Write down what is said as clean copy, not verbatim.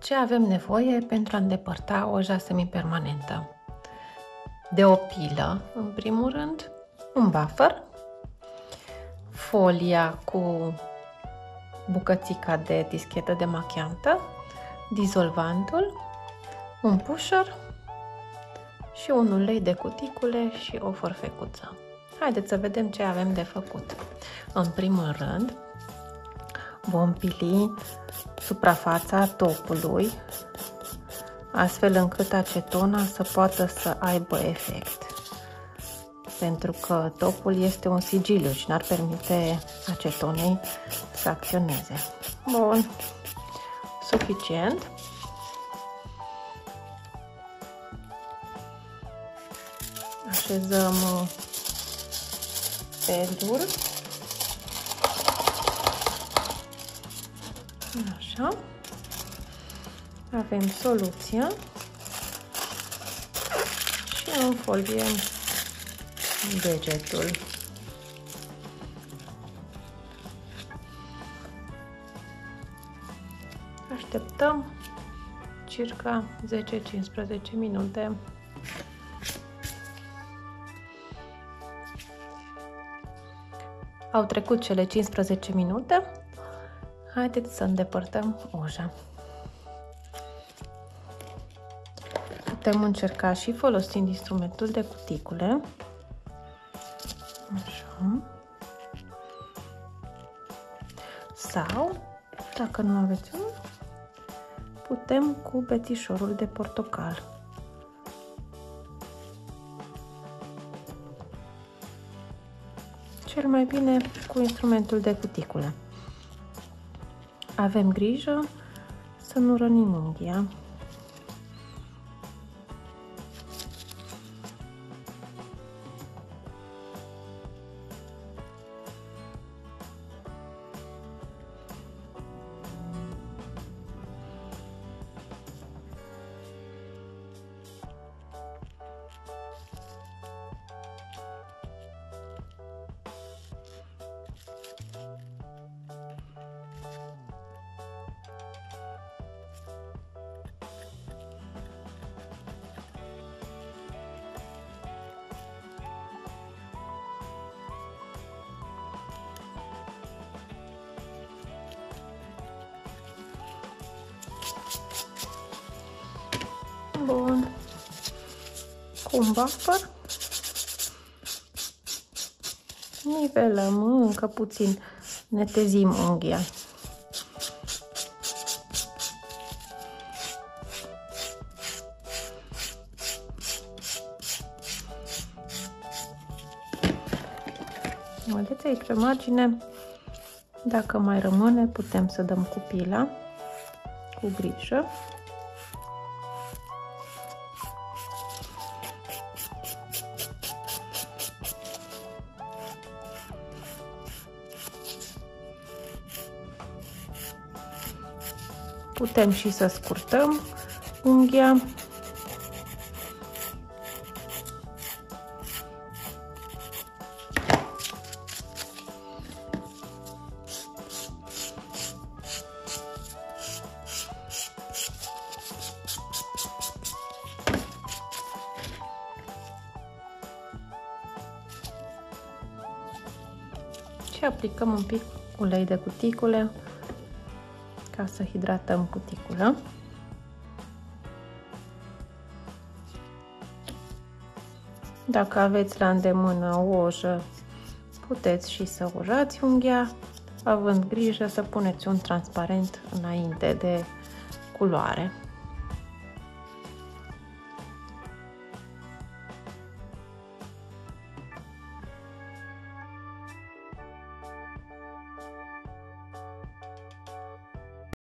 Ce avem nevoie pentru a îndepărta oja semipermanentă? De o pilă, în primul rând, un buffer, folia cu bucățica de dischetă demachiantă, dizolvantul, un pusher și un ulei de cuticule și o forfecuță. Haideți să vedem ce avem de făcut. În primul rând, vom pili suprafața topului, astfel încât acetona să poată să aibă efect. Pentru că topul este un sigiliu și n-ar permite acetonei să acționeze. Bun, suficient. Așezăm pedul. Așa. Avem soluția și înfoliem degetul. Așteptăm circa 10-15 minute. Au trecut cele 15 minute. Haideți să îndepărtăm oja. Putem încerca și folosind instrumentul de cuticule. Așa. Sau, dacă nu aveți unul, putem cu petișorul de portocal. Cel mai bine cu instrumentul de cuticule. Avem grijă să nu rănim unghia. Bun. Cu un buffer nivelăm încă puțin, netezim unghia. Vedeți aici pe margine, dacă mai rămâne, putem să dăm cu pila, cu grijă. Putem și să scurtăm unghia. Și aplicăm un pic ulei de cuticule ca să hidratăm cuticula. Dacă aveți la îndemână o ojă, puteți și să ujați unghia, având grijă să puneți un transparent înainte de culoare.